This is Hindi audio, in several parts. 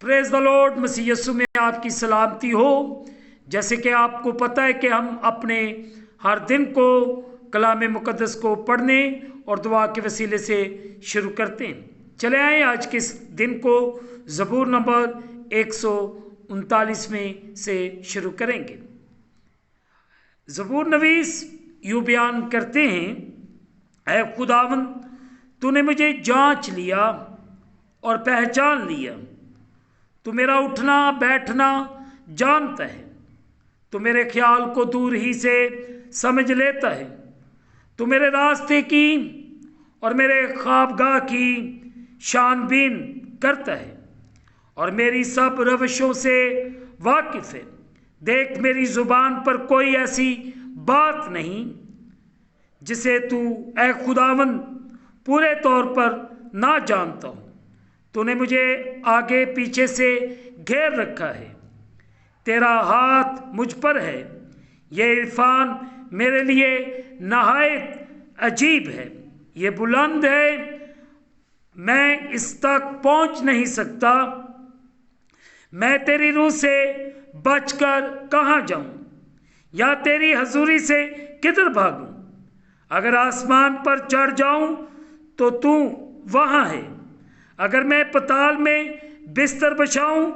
Praise the lord. मसीह यीशु में आपकी सलामती हो। जैसे कि आपको पता है कि हम अपने हर दिन को कलाम मुकद्दस को पढ़ने और दुआ के वसीले से शुरू करते हैं। चले आए आज के इस दिन को ज़बूर नंबर 139 में से शुरू करेंगे। ज़बूर नवीस यूँ बयान करते हैं, ऐ खुदावन तूने मुझे जांच लिया और पहचान लिया। तू मेरा उठना बैठना जानता है। तू मेरे ख्याल को दूर ही से समझ लेता है। तू मेरे रास्ते की और मेरे ख्वाबगाह की शानबीन करता है और मेरी सब रविशों से वाकिफ़ है। देख, मेरी ज़ुबान पर कोई ऐसी बात नहीं जिसे तू ऐ खुदावन पूरे तौर पर ना जानता हो। तूने मुझे आगे पीछे से घेर रखा है। तेरा हाथ मुझ पर है। ये इरफान मेरे लिए नहायत अजीब है। ये बुलंद है, मैं इस तक पहुंच नहीं सकता। मैं तेरी रूह से बचकर कहाँ जाऊं या तेरी हजूरी से किधर भागूं? अगर आसमान पर चढ़ जाऊं तो तू वहाँ है। अगर मैं पताल में बिस्तर बिछाऊं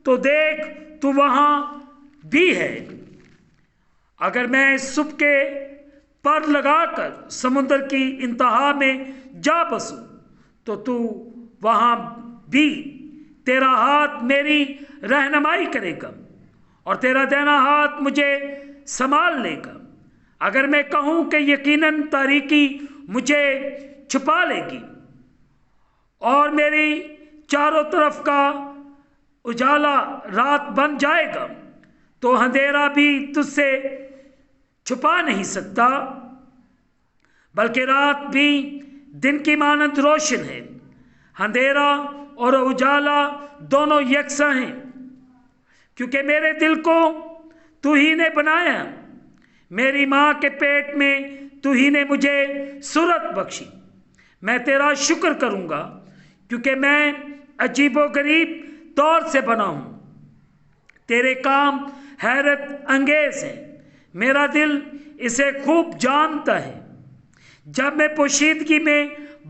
तो देख तू वहाँ भी है। अगर मैं सुबह के पर लगाकर समुद्र की इंतहा में जा बसूं तो तू वहाँ भी। तेरा हाथ मेरी रहनुमाई करेगा और तेरा दाहिना हाथ मुझे संभाल लेगा। अगर मैं कहूँ कि यकीनन तारीकी मुझे छुपा लेगी और मेरी चारों तरफ का उजाला रात बन जाएगा, तो अंधेरा भी तुझसे छुपा नहीं सकता, बल्कि रात भी दिन की मानंद रोशन है। अंधेरा और उजाला दोनों यकसा हैं, क्योंकि मेरे दिल को तू ही ने बनाया। मेरी माँ के पेट में तू ही ने मुझे सूरत बख्शी। मैं तेरा शुक्र करूँगा, क्योंकि मैं अजीबोगरीब तौर से बना हूँ। तेरे काम हैरत अंगेज हैं। मेरा दिल इसे खूब जानता है। जब मैं पोशीदगी में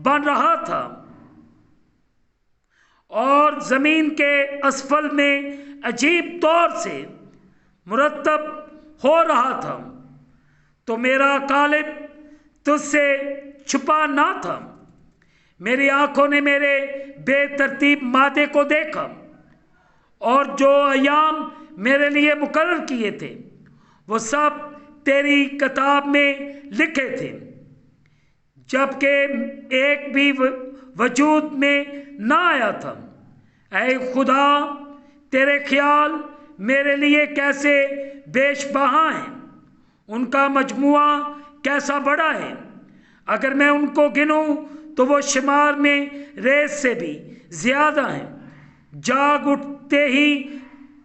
बन रहा था और ज़मीन के असफल में अजीब तौर से मुरतब हो रहा था, तो मेरा कालिब तुझसे छुपा ना था। मेरी आंखों ने मेरे बेतरतीब मादे को देखा और जो अयाम मेरे लिए मुकर्रर किए थे वो सब तेरी किताब में लिखे थे, जबकि एक भी वजूद में ना आया था। ऐ खुदा, तेरे ख्याल मेरे लिए कैसे बेशबहा हैं। उनका मजमुआ कैसा बड़ा है। अगर मैं उनको गिनूं तो वो शुमार में रेत से भी ज़्यादा हैं। जाग उठते ही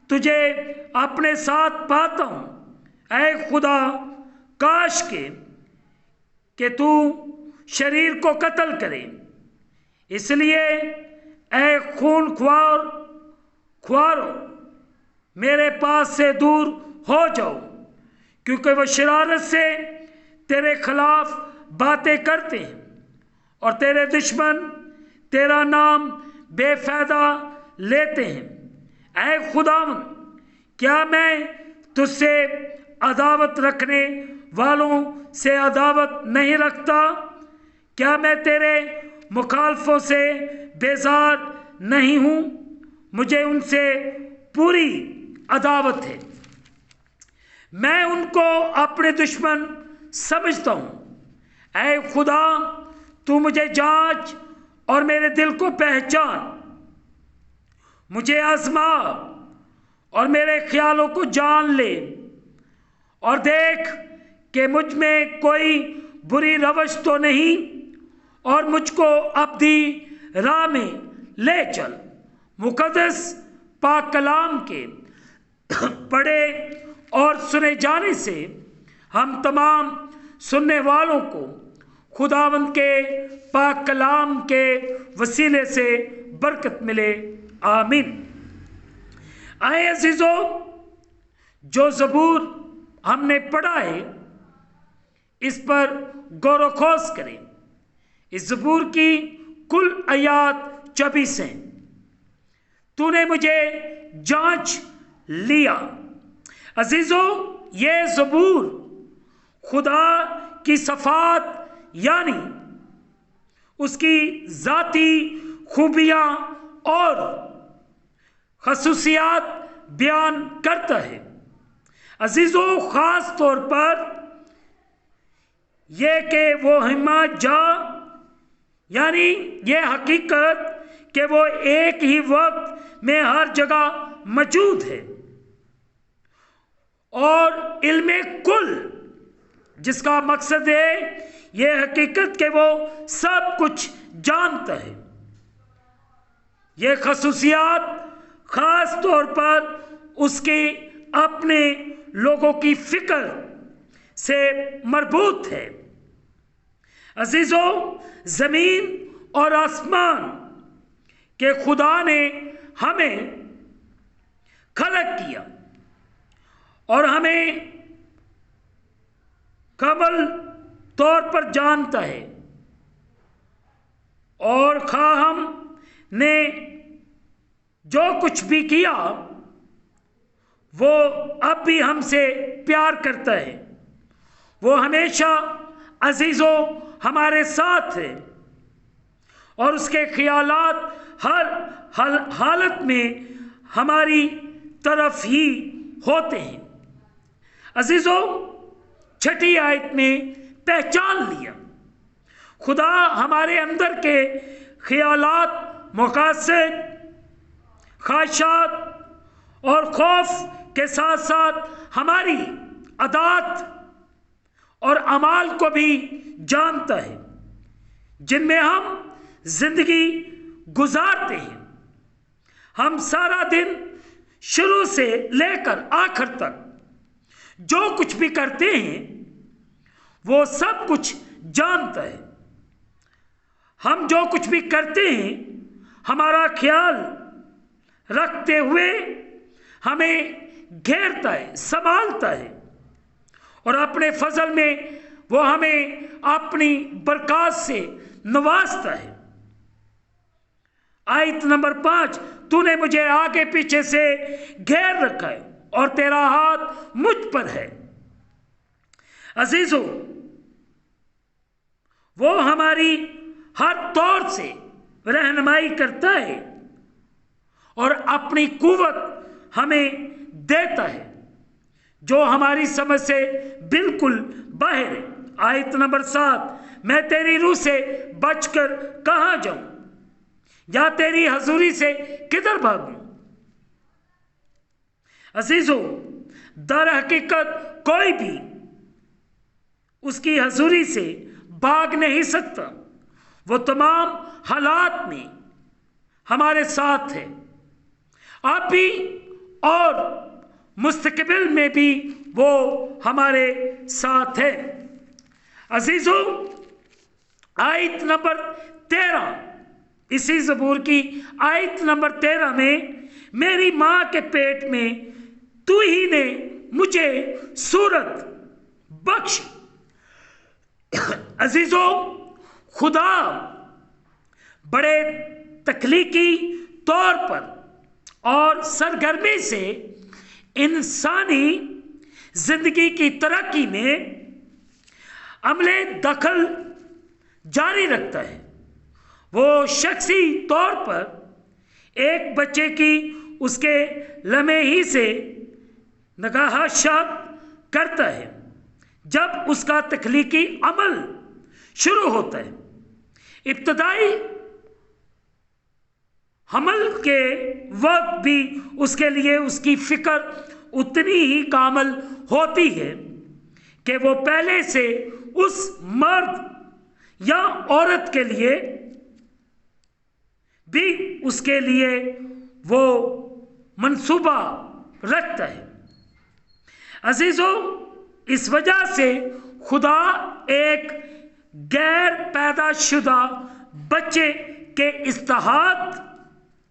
तुझे अपने साथ पाता हूँ। ऐ खुदा, काश के तू शरीर को कत्ल करे। इसलिए ऐ खून ख्वारो, मेरे पास से दूर हो जाओ, क्योंकि वो शरारत से तेरे खिलाफ बातें करते हैं और तेरे दुश्मन तेरा नाम बेफायदा लेते हैं। ऐ खुदावन, क्या मैं तुझसे अदावत रखने वालों से अदावत नहीं रखता? क्या मैं तेरे मुखालफों से बेजार नहीं हूँ? मुझे उनसे पूरी अदावत है। मैं उनको अपने दुश्मन समझता हूँ। ऐ खुदा, तू मुझे जांच और मेरे दिल को पहचान। मुझे आजमा और मेरे ख्यालों को जान ले और देख कि मुझ में कोई बुरी रवश तो नहीं और मुझको अपनी राह में ले चल। मुकद्दस पाक कलाम के पढ़े और सुने जाने से हम तमाम सुनने वालों को खुदावंद के पाक कलाम के वसीले से बरकत मिले। आमीन। आए अजीजों, जो ज़बूर हमने पढ़ा है इस पर गौर खोज करें। इस ज़बूर की कुल आयात 24 हैं। तूने मुझे जांच लिया। अजीजों, ये ज़बूर खुदा की सफ़ात यानी उसकी ज़ाती खूबियाँ और खसूसियात बयान करता है। अजीजों, ख़ास तौर पर यह कि वो हिम्मा जा यानी ये हकीकत कि वो एक ही वक्त में हर जगह मौजूद है, और इल्मे कुल जिसका मकसद है ये हकीकत कि वो सब कुछ जानता है। ये खसूसियात ख़ास तौर पर उसके अपने लोगों की फ़िक्र से मरबूत है। अजीज़ों, ज़मीन और आसमान के खुदा ने हमें खलक किया और हमें कमल तौर पर जानता है, और खा हमने जो कुछ भी किया वो अब भी हमसे प्यार करता है। वो हमेशा अजीज़ों हमारे साथ है और उसके ख्यालात हर हालत में हमारी तरफ ही होते हैं। अजीज़ों, छठी आयत में पहचान लिया। खुदा हमारे अंदर के ख्यालात, मकासद, ख्वाहिशात और खौफ के साथ साथ हमारी आदत और अमाल को भी जानता है जिनमें हम जिंदगी गुजारते हैं। हम सारा दिन शुरू से लेकर आखिर तक जो कुछ भी करते हैं वो सब कुछ जानता है। हम जो कुछ भी करते हैं हमारा ख्याल रखते हुए हमें घेरता है, संभालता है, और अपने फजल में वो हमें अपनी बरकत से नवाजता है। आयत नंबर 5, तूने मुझे आगे पीछे से घेर रखा है और तेरा हाथ मुझ पर है। अजीजों, वो हमारी हर तौर से रहनुमाई करता है और अपनी कुव्वत हमें देता है जो हमारी समझ से बिल्कुल बाहर है। आयत नंबर 7, मैं तेरी रूह से बचकर कहाँ जाऊं या तेरी हजूरी से किधर भागूं। अजीजों, दर हकीकत कोई भी उसकी हजूरी से भाग नहीं सकता। वो तमाम हालात में हमारे साथ है, अब भी और मुस्तकबिल में भी वो हमारे साथ है। अजीजों, आयत नंबर 13, इसी ज़बूर की आयत नंबर 13 में, मेरी माँ के पेट में तू ही ने मुझे सूरत बख्शी। अजीजों, खुदा बड़े तख्लीकी तौर पर और सरगर्मी से इंसानी जिंदगी की तरक्की में अमले दखल जारी रखता है। वो शख्सी तौर पर एक बच्चे की उसके लम्हे ही से नगाहशात करता है जब उसका तख्लीकी अमल शुरू होता है। इब्तदाई हमल के वक्त भी उसके लिए उसकी फिक्र उतनी ही कामल होती है कि वो पहले से उस मर्द या औरत के लिए भी उसके लिए वो मंसूबा रखता है। अजीजों, इस वजह से खुदा एक गैर पैदाशुदा बच्चे के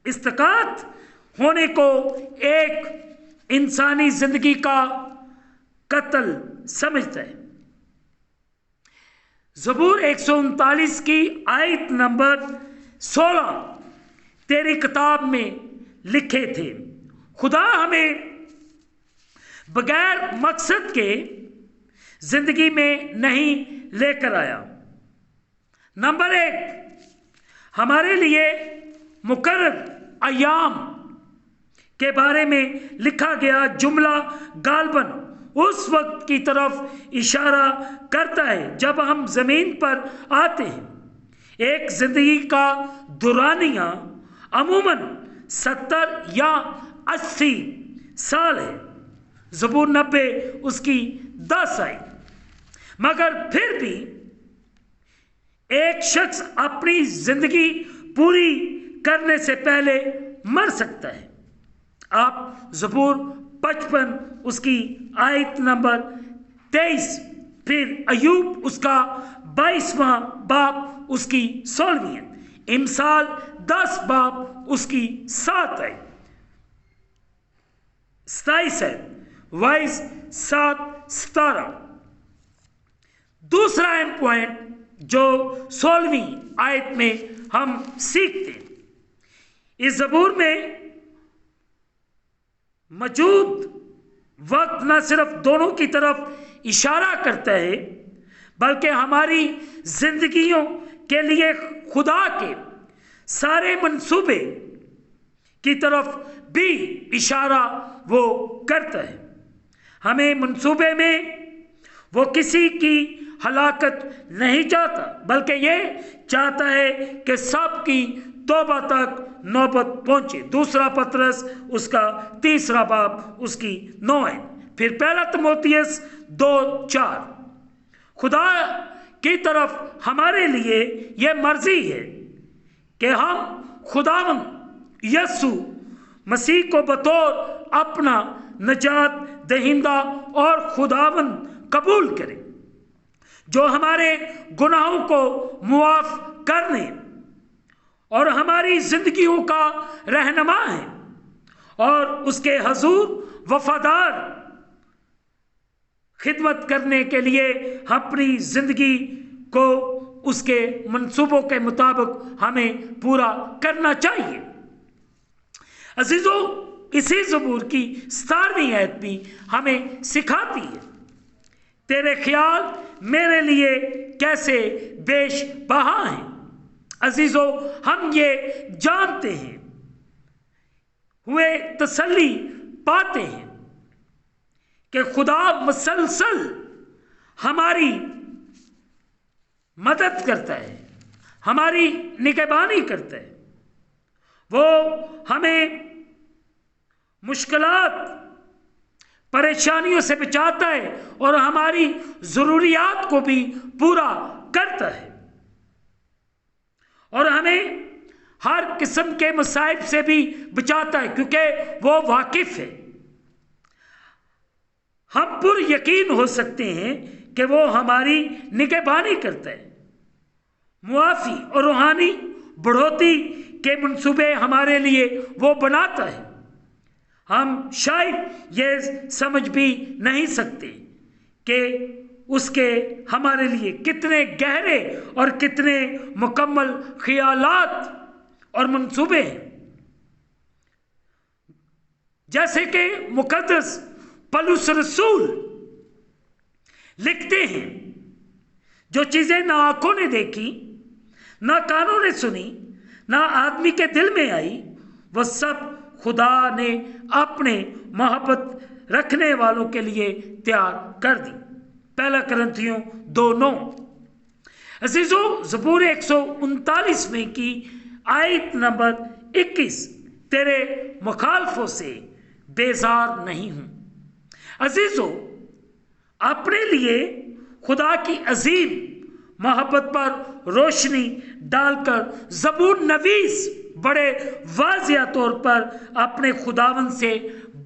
इस्तकात होने को एक इंसानी जिंदगी का कत्ल समझता है। ज़बूर 139 की आयत नंबर 16 तेरी किताब में लिखे थे, खुदा हमें बगैर मकसद के जिंदगी में नहीं लेकर आया। नंबर 1, हमारे लिए मुकर्रर अय्याम के बारे में लिखा गया जुमला गालबन उस वक्त की तरफ इशारा करता है जब हम जमीन पर आते हैं। एक जिंदगी का दुरानिया अमूमन 70 या 80 साल है। ज़बूर 90 उसकी 10 आई। मगर फिर भी एक शख्स अपनी जिंदगी पूरी करने से पहले मर सकता है। आप ज़बूर 55 उसकी आयत नंबर 23, फिर अयूब उसका 22वां बाब उसकी 16वीं है, इमसाल 10 बाब उसकी 7 है, 27 है, वाइस 7 17। दूसरा अहम पॉइंट जो 16वीं आयत में हम सीखते हैं, इस ज़बूर में मौजूद वक्त न सिर्फ दोनों की तरफ इशारा करता है बल्कि हमारी जिंदगियों के लिए खुदा के सारे मंसूबे की तरफ भी इशारा वो करता है। हमें मंसूबे में वो किसी की हलाकत नहीं चाहता बल्कि ये चाहता है कि सबकी तौबा तक नौबत पहुंचे। दूसरा पतरस उसका 3 बाब उसकी 9 है। फिर पहला तीमुथियुस 2:4, खुदा की तरफ हमारे लिए यह मर्जी है कि हम खुदावंद यीशु मसीह को बतौर अपना नजात दहिंदा और खुदावंद कबूल करें, जो हमारे गुनाहों को मुआफ करने और हमारी जिंदगियों का रहनुमा है और उसके हजूर वफादार खिदमत करने के लिए अपनी जिंदगी को उसके मंसूबों के मुताबिक हमें पूरा करना चाहिए। अजीजों, इसी ज़बूर की 17वीं आयत भी हमें सिखाती है, तेरे ख्याल मेरे लिए कैसे बेश बहा हैं। अजीजों, हम ये जानते हैं, हुए तसल्ली पाते हैं कि खुदा मुसलसल हमारी मदद करता है, हमारी निगहबानी करता है। वो हमें मुश्किलात परेशानियों से बचाता है और हमारी ज़रूरियात को भी पूरा करता है और हमें हर किस्म के मसाइब से भी बचाता है क्योंकि वो वाकिफ है। हम पुर यकीन हो सकते हैं कि वो हमारी निगहबानी करता है, मुआफ़ी और रूहानी बढ़ोतरी के मंसूबे हमारे लिए वो बनाता है। हम शायद ये समझ भी नहीं सकते कि उसके हमारे लिए कितने गहरे और कितने मुकम्मल ख्यालात और मंसूबे हैं। जैसे कि मुकद्दस पौलुस रसूल लिखते हैं, जो चीज़ें ना आंखों ने देखी, ना कानों ने सुनी, ना आदमी के दिल में आई, वह सब खुदा ने अपने मोहब्बत रखने वालों के लिए तैयार कर दी। पहला कुरिन्थियों 2:9। अजीजों, ज़बूर 139 में की आयत नंबर 21, तेरे मुखालफों से बेजार नहीं हूं। अजीजों, अपने लिए खुदा की अजीम मोहब्बत पर रोशनी डालकर ज़बूर नवीस बड़े वाज़िया तौर पर अपने खुदावंद से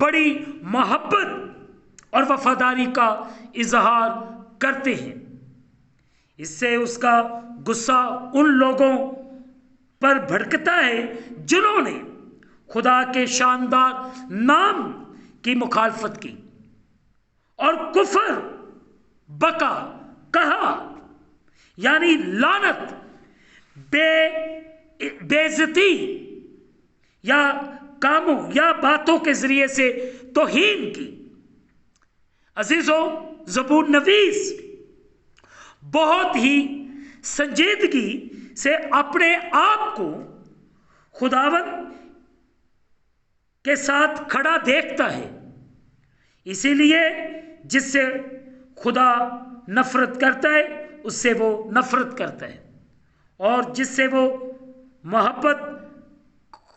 बड़ी मोहब्बत और वफादारी का इजहार करते हैं। इससे उसका गुस्सा उन लोगों पर भड़कता है जिन्होंने खुदा के शानदार नाम की मुखालफत की और कुफर, बका, कहा यानी लानत, बेइज्जती या कामों या बातों के जरिए से तौहीन की। अजीजों, ज़बूर नवीस बहुत ही संजीदगी से अपने आप को खुदावंद के साथ खड़ा देखता है। इसीलिए जिससे खुदा नफरत करता है उससे वो नफरत करता है, और जिससे वो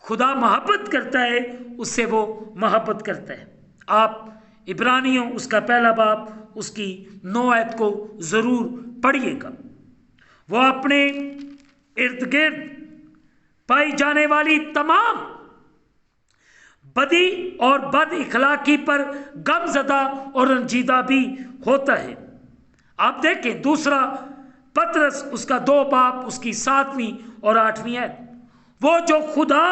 खुदा मोहब्बत करता है उससे वो मोहब्बत करता है। आप इब्रानियों उसका पहला बाब उसकी 9 आयत को ज़रूर पढ़िएगा। वो अपने इर्द गिर्द पाई जाने वाली तमाम बदी और बद इखलाकी पर गमज़दा और रंजीदा भी होता है। आप देखें दूसरा पतरस उसका 2 बाब उसकी 7वीं और 8वीं आयत। वो जो खुदा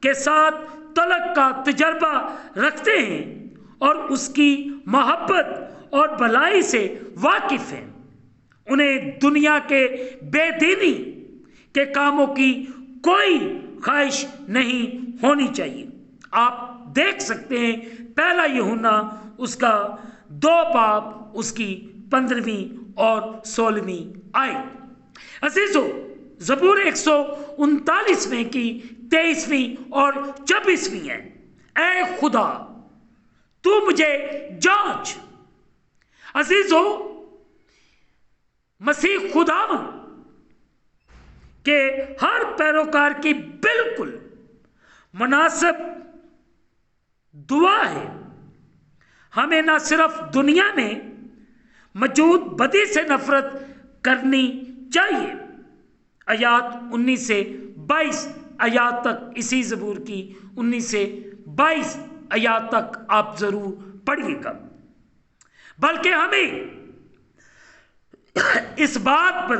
के साथ तलक का तजर्बा रखते हैं और उसकी मोहब्बत और भलाई से वाकिफ़ हैं, उन्हें दुनिया के बेदीनी के कामों की कोई ख्वाहिश नहीं होनी चाहिए। आप देख सकते हैं पहला यूहन्ना उसका 2 बाब उसकी 15वीं और 16वीं आयत। अजीजों, ज़बूर 139 की 23वीं और 24वीं है, ऐ खुदा तू मुझे जांच। अजीजों, मसीह खुदावन के हर पैरोकार की बिल्कुल मुनासिब दुआ है। हमें न सिर्फ दुनिया में मौजूद बदी से नफरत करनी चाहिए। आयात 19 से 22 आयात तक, इसी ज़बूर की 19 से 22 आयात तक आप ज़रूर पढ़िएगा। बल्कि हमें इस बात पर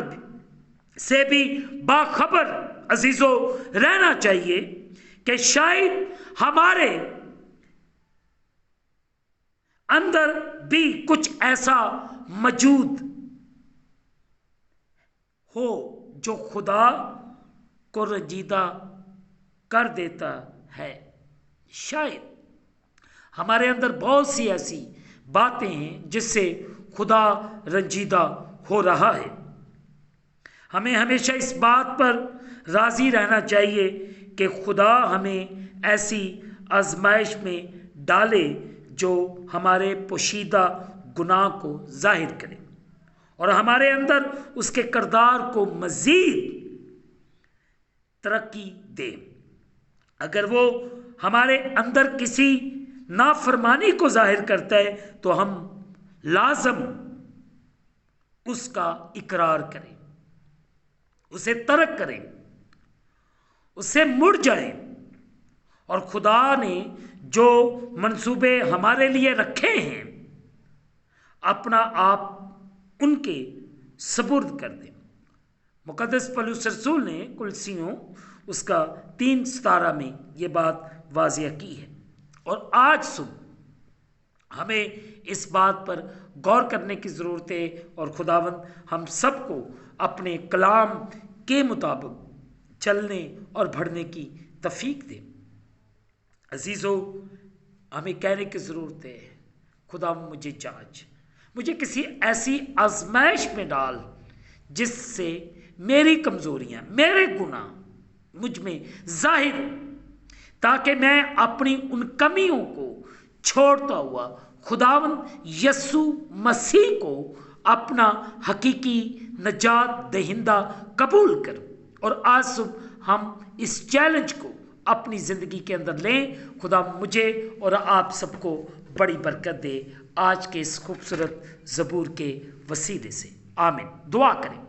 से भी बाखबर अजीज़ों रहना चाहिए कि शायद हमारे अंदर भी कुछ ऐसा मौजूद हो जो खुदा को रंजीदा कर देता है। शायद हमारे अंदर बहुत सी ऐसी बातें हैं जिससे खुदा रंजीदा हो रहा है। हमें हमेशा इस बात पर राज़ी रहना चाहिए कि खुदा हमें ऐसी आजमाइश में डाले जो हमारे पोशीदा गुनाह को जाहिर करे और हमारे अंदर उसके किरदार को मज़ीद तरक्की दे। अगर वो हमारे अंदर किसी नाफरमानी को जाहिर करता है तो हम लाजम उसका इकरार करें, उसे तर्क करें, उससे मुड़ जाएं और खुदा ने जो मंसूबे हमारे लिए रखे हैं अपना आप उनके सुपुर्द कर दें। मुक़द्दस पौलुस रसूल ने कुलसियों उसका 3:17 में ये बात वाज़िया की है। और आज सुबह हमें इस बात पर गौर करने की ज़रूरत है और खुदावंद हम सबको अपने कलाम के मुताबिक चलने और बढ़ने की तौफीक दे। अजीज़ों, हमें कहने की ज़रूरत है, खुदा मुझे जांच, मुझे किसी ऐसी आजमाइश में डाल जिससे मेरी कमज़ोरियाँ, मेरे गुनाह मुझ में जाहिर हो, ताकि मैं अपनी उन कमियों को छोड़ता हुआ खुदावंद यस्सु मसीह को अपना हकीकी नजात दहिंदा कबूल करूं। और आज सुबह हम इस चैलेंज को अपनी ज़िंदगी के अंदर लें। खुदा मुझे और आप सबको बड़ी बरकत दे आज के इस खूबसूरत ज़बूर के वसीले से। आमीन। दुआ करें।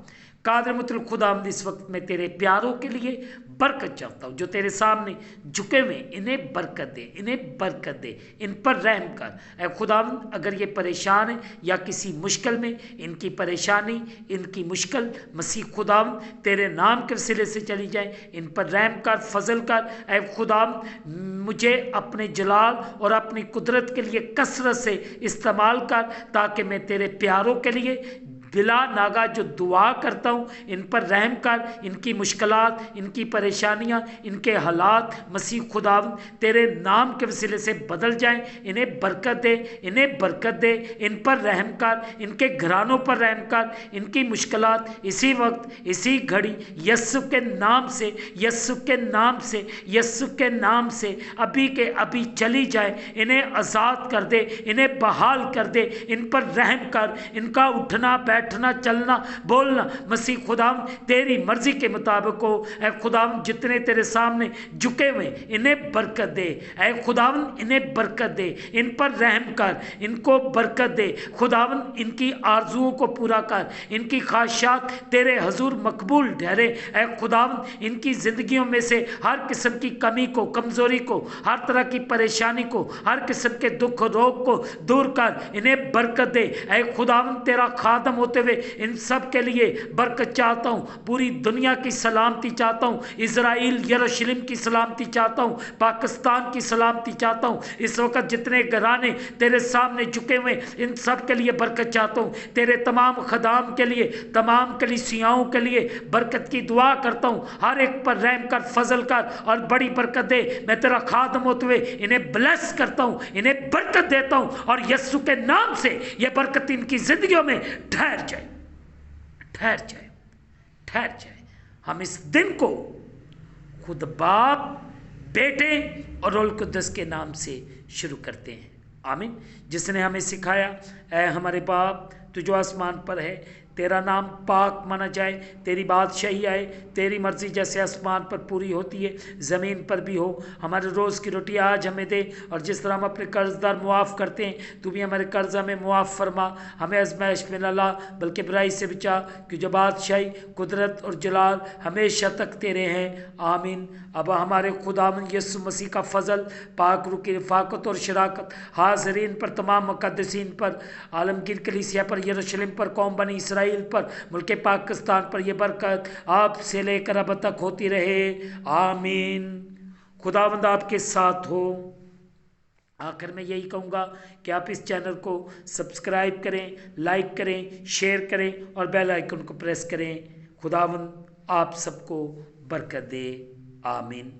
कादिर मुतल खुदावंद, इस वक्त में तेरे प्यारों के लिए बरकत चाहता हूँ। जो तेरे सामने झुके हुए इन्हें बरकत दे, इन्हें बरकत दे, इन पर रहम कर। ऐ खुदावंद अगर ये परेशान है या किसी मुश्किल में, इनकी परेशानी, इनकी मुश्किल मसीह खुदावंद तेरे नाम के वसीले से चली जाए, इन पर रहम कर, फजल कर। ऐ खुदावंद मुझे अपने जलाल और अपनी कुदरत के लिए कसरत से इस्तेमाल कर, ताकि मैं तेरे प्यारों के लिए बिला नागा जो दुआ करता हूँ, इन पर रहम कर। इनकी मुश्किलात, इनकी परेशानियाँ, इनके हालात मसीह खुदावंद तेरे नाम के वसीले से बदल जाएं। इन्हें बरकत दे, इन्हें बरकत दे, इन पर रहम कर, इनके घरानों पर रहम कर। इनकी मुश्किलात इसी वक्त, इसी घड़ी यस्सु के नाम से, यस्सु के नाम से, यस्सु के नाम से अभी के अभी चली जाए। इन्हें आज़ाद कर दे, इन्हें बहाल कर दे, इन पर रहम कर। इनका उठना बैठना चलना बोलना मसीह खुदावंद तेरी मर्जी के मुताबिक हो। ऐ खुदावंद जितने तेरे सामने झुके हुए इन्हें बरकत दे। ऐ खुदावंद इन्हें बरकत दे, इन पर रहम कर, इनको बरकत दे। खुदावंद इनकी आरजुओं को पूरा कर, इनकी ख्वाहिशात तेरे हजूर मकबूल ठहरे। ऐ खुदावंद इनकी ज़िंदगियों में से हर किस्म की कमी को, कमज़ोरी को, हर तरह की परेशानी को, हर किस्म के दुख रोग को दूर कर, इन्हें बरकत दे। ऐ खुदावंद तेरा खादम होते हुए इन सब के लिए बरकत चाहता हूँ। पूरी दुनिया की सलामती चाहता हूँ, इजराइल यरूशलेम की सलामती चाहता हूँ, पाकिस्तान की सलामती चाहता हूँ। इस वक्त जितने घराने तेरे सामने झुके हुए इन सब के लिए बरकत चाहता हूँ। तेरे तमाम खदाम के लिए, तमाम कलीसियाओं के लिए बरकत की दुआ करता हूँ। हर एक पर रहम कर, फजल कर और बड़ी बरकत दे। मैं तेरा खादम होते हुए इन्हें ब्लेस करता हूँ, इन्हें बरकत देता हूँ, और यस्सु के नाम से यह बरकत इनकी जिंदगियों में ठहर जाए, ठहर जाए, ठहर जाए। हम इस दिन को खुद बाप, बेटे और रूह कुद्दस के नाम से शुरू करते हैं। आमीन। जिसने हमें सिखाया, ऐ हमारे बाप तू जो आसमान पर है, तेरा नाम पाक माना जाए, तेरी बादशाही आए, तेरी मर्जी जैसे आसमान पर पूरी होती है ज़मीन पर भी हो। हमारे रोज़ की रोटी आज हमें दे, और जिस तरह हम अपने कर्जदार मुआफ़ करते हैं, तू भी हमारे कर्ज हमें मुआफ़ फरमा। हमें आज़माइश में न ला, बल्कि बुराई से बचा, कि जो बादशाही, कुदरत और जलाल हमेशा तक तेरे हैं। आमीन। अब हमारे खुदावंद यीशु मसीह का फजल, पाक रूह की रफ़ाकत और शराकत हाज़रीन पर, तमाम मुक़द्दसीन पर, आलमगीर कलीसिया पर, यरूशलेम पर, कौम बनी इसराइल पर, मुल्क पाकिस्तान पर, यह बरकत आप से लेकर अब तक होती रहे। आमीन। खुदावंद आपके साथ हो। आखिर में यही कहूँगा कि आप इस चैनल को सब्सक्राइब करें, लाइक करें, शेयर करें और बेल आइकन को प्रेस करें। खुदावंद आप सबको बरकत दे। आमीन।